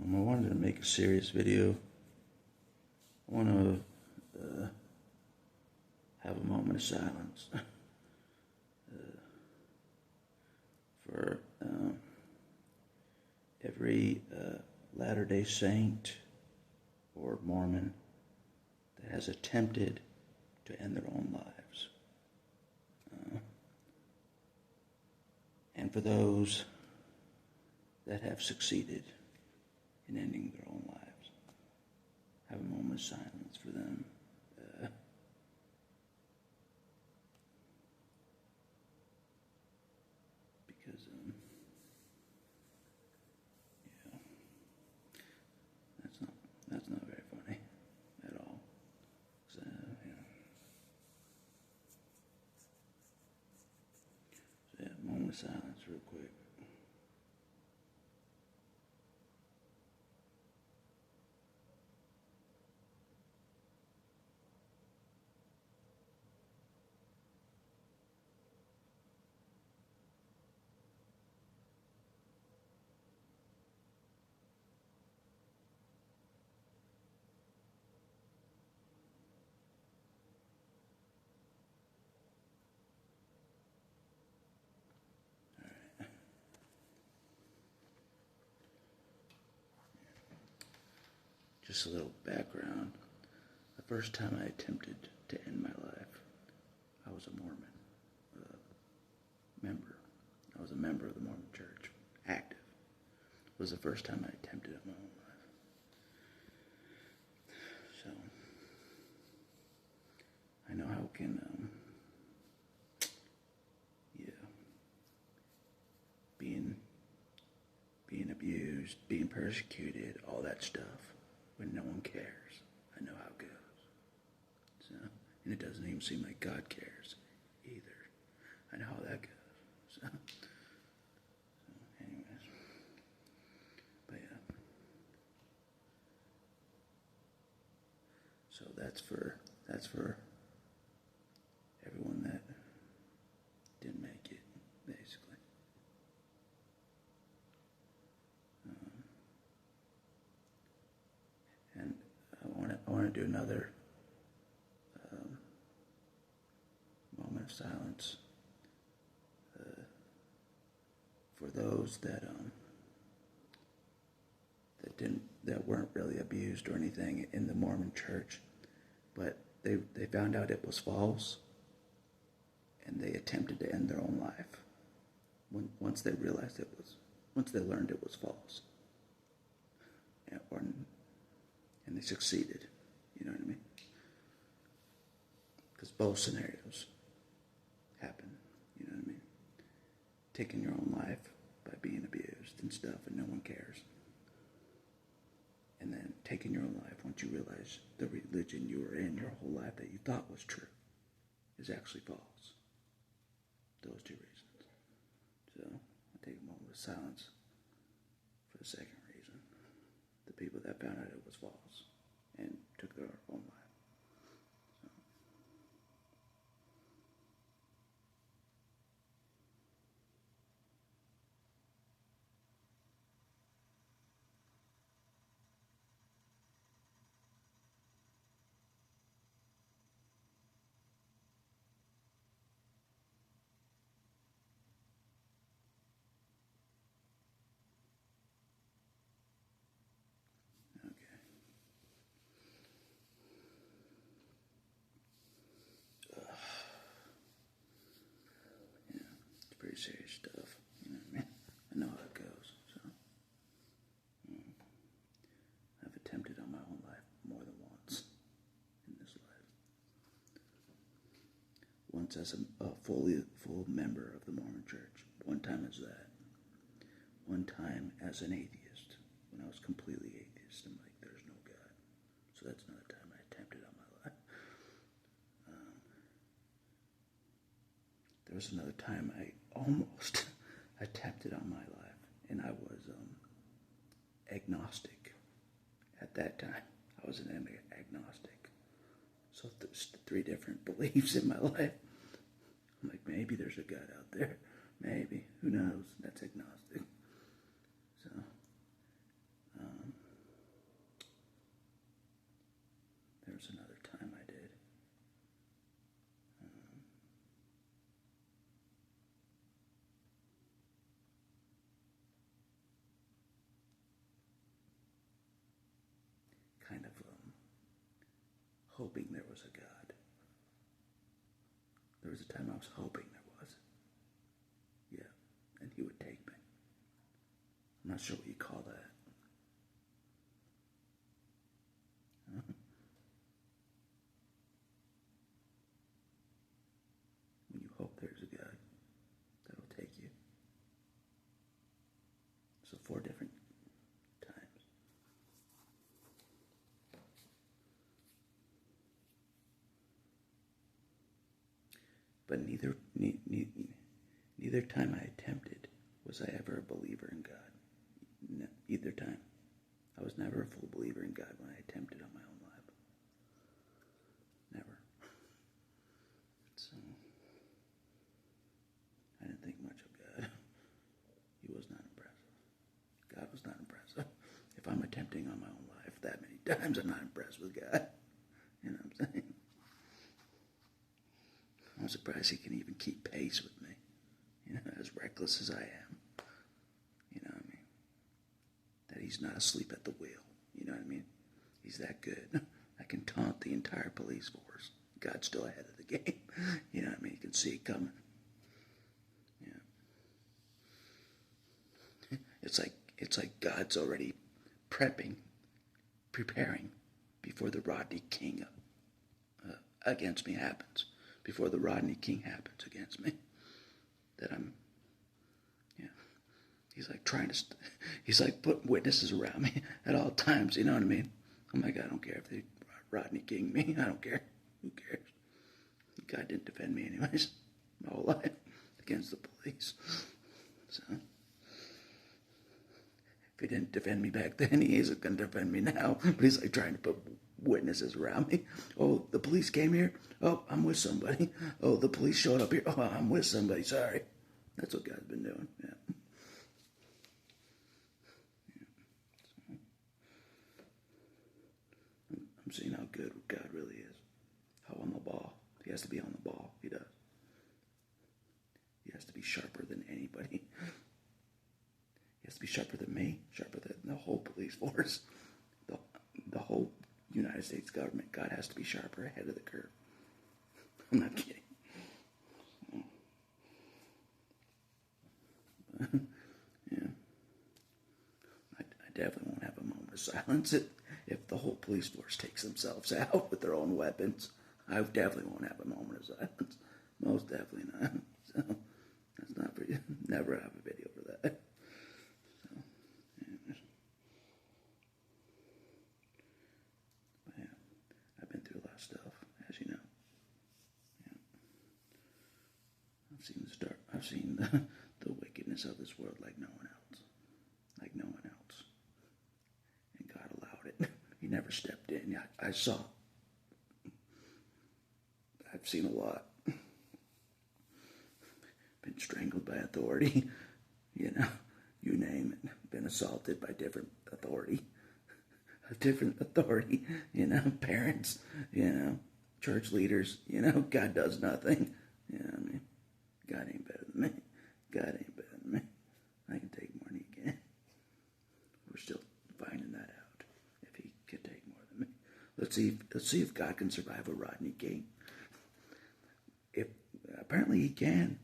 I wanted to make a serious video. I want to have a moment of silence for every Latter-day Saint or Mormon that has attempted to end their own lives. And for those that have succeeded in ending their own lives, have a moment of silence for them. Because, yeah, that's not very funny at all. So, yeah. So, yeah, moment of silence real quick. Just a little background. The first time I attempted to end my life, I was a Mormon member. I was a member of the Mormon Church, active. It was the first time I attempted my own life. So, I know how it can, being abused, being persecuted, all that stuff, when no one cares. I know how it goes. So, and it doesn't even seem like God cares either. I know how that goes. So anyways. But yeah. So that's for everyone that didn't make it, basically. And I want to do another moment of silence for those that weren't really abused or anything in the Mormon Church, but they found out it was false, and they attempted to end their own life once they learned it was false, and they succeeded. You know what I mean? Because both scenarios happen. You know what I mean? Taking your own life by being abused and stuff, and no one cares. And then taking your own life once you realize the religion you were in your whole life that you thought was true is actually false. Those two reasons. So I'll take a moment of silence for the second reason. The people that found out it was false and took their own life. Pretty serious stuff, you know what I mean? I know how it goes, so. I've attempted on my own life more than once in this life. Once as a full member of the Mormon Church. One time as that. One time as an atheist, when I was completely atheist. I'm like, there's no God. So that's another time I attempted on my life. There was another time I almost attempted on my life, and I was agnostic at that time. I was an agnostic. So there's 3 different beliefs in my life. I'm like, maybe there's a God out there. Maybe. Who knows? That's agnostic. So, hoping there was a God. There was a time I was hoping there was. Yeah, and he would take me. I'm not sure what you call that. When you hope there's a God that'll take you. So 4 different times. But neither time I attempted was I ever a believer in God. Either time. I was never a full believer in God when I attempted on my own life. Never. So, I didn't think much of God. He was not impressive. God was not impressive. If I'm attempting on my own life that many times, I'm not impressed with God. You know what I'm saying? I'm surprised he can even keep pace with me. You know, as reckless as I am. You know what I mean? That he's not asleep at the wheel. You know what I mean? He's that good. I can taunt the entire police force. God's still ahead of the game. You know what I mean? You can see it coming. Yeah. It's like God's already preparing before the Rodney King against me happens. Before the Rodney King happens against me. That I'm, yeah. He's like he's like putting witnesses around me at all times, you know what I mean? I'm like, I don't care if they Rodney King me, I don't care. Who cares? God didn't defend me anyways, my whole life, against the police. So, if he didn't defend me back then, he isn't going to defend me now. But he's like trying to put witnesses around me. Oh, the police came here? Oh, I'm with somebody. Oh, the police showed up here? Oh, I'm with somebody, sorry. That's what God's been doing, yeah. I'm seeing how good God really is. How on the ball. He has to be on the ball. He does. He has to be sharper than anybody. He has to be sharper than me, sharper than the whole police force, the whole United States government. God has to be sharper, ahead of the curve. I'm not kidding. Yeah. I definitely won't have a moment of silence if the whole police force takes themselves out with their own weapons. I definitely won't have a moment of silence. Most definitely not. So, that's not for you. Never have a video for that. So, yeah. But yeah, I've been through a lot of stuff, as you know. Yeah. I've seen the wickedness of this world like no one else. Like no one else. And God allowed it. He never stepped in. I saw. I've seen a lot. Been strangled by authority. You know, you name it. Been assaulted by different authority. You know, parents, you know, church leaders, you know, God does nothing. You know what I mean? God ain't better than me. God ain't better than me. I can take more than he can. We're still finding that out. If he can take more than me. Let's see if God can survive a Rodney King. If apparently he can.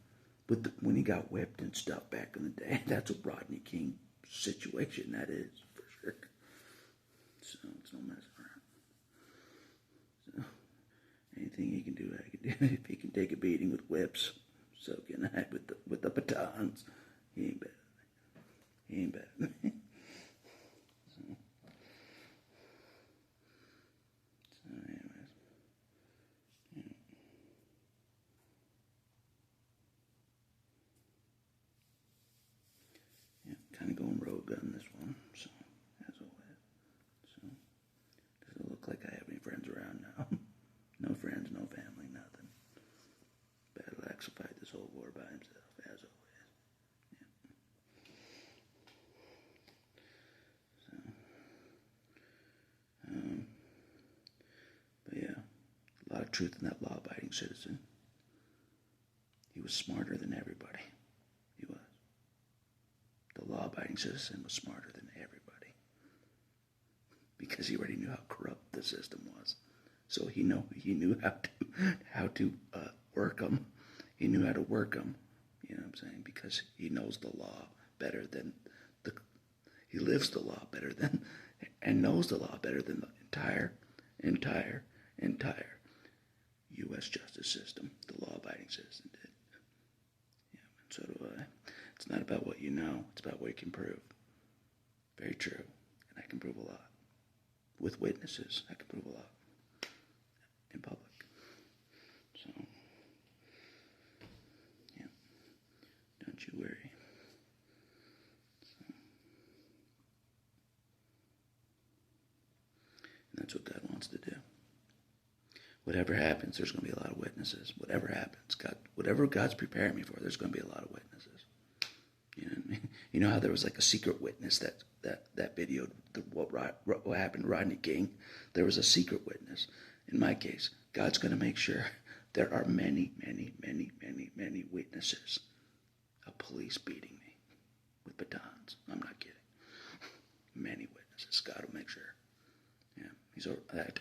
When he got whipped and stuff back in the day, that's a Rodney King situation, that is, for sure. So, it's no messing around. So, anything he can do, I can do. If he can take a beating with whips, so can I with the batons. He ain't better than me. He ain't better than me. So anyways. Yeah. Kind of going rogue on this one, so, as always. So, does it look like I have any friends around now? No friends, no family, nothing. Battle Axe will fight this whole war by himself, as always. Yeah. So, but yeah, a lot of truth in that law-abiding citizen. He was smarter than everybody. He was. The law-abiding citizen was smarter than everybody. Because he already knew how corrupt the system was. So he knew how to work them. He knew how to work them. You know what I'm saying? Because he knows the law better than he lives the law better than, and knows the law better than the entire U.S. justice system, the law-abiding citizen did. Yeah, and so do I. It's not about what you know, it's about what you can prove. Very true. And I can prove a lot. With witnesses, I can prove a lot. In public. So, yeah. Don't you worry. And that's what God wants to do. Whatever happens, there's going to be a lot of witnesses. Whatever happens, whatever God's preparing me for, there's going to be a lot of witnesses. You know what I mean? You know how there was like a secret witness that videoed what happened to Rodney King? There was a secret witness. In my case, God's going to make sure there are many witnesses of police beating me with batons. I'm not kidding. Many witnesses. God will make sure. Yeah,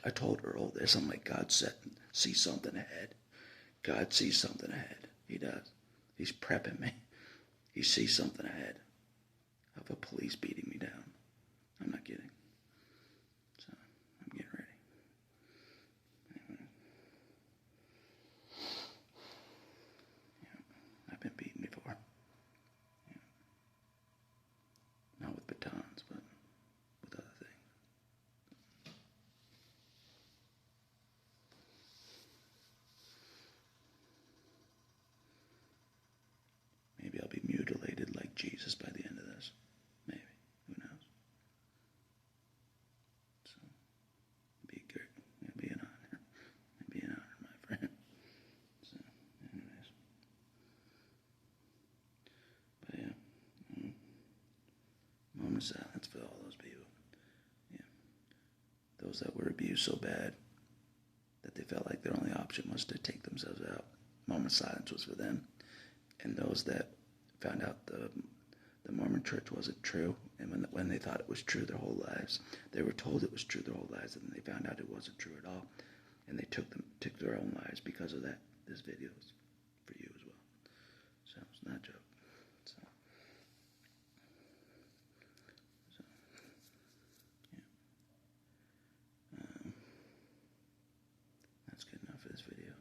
I told Earl this. I'm like, God sees something ahead. God sees something ahead. He does. He's prepping me. He sees something ahead of a police beating me down. I'm not kidding. So I'm getting ready. Anyway. Yeah, I've been beaten before. Yeah. Not with batons, but with other things. Maybe I'll be mutilated like Jesus by the end of this. Maybe. Who knows? So, be good. It'll be an honor. It'll be an honor, my friend. So, anyways. But yeah. Moment of silence for all those people. Yeah. Those that were abused so bad that they felt like their only option was to take themselves out. Moment of silence was for them. And those that found out the Mormon church wasn't true, and when they thought it was true their whole lives, they were told it was true their whole lives, and then they found out it wasn't true at all, and they took their own lives because of that. This video is for you as well. So it's not a joke. So yeah. That's good enough for this video.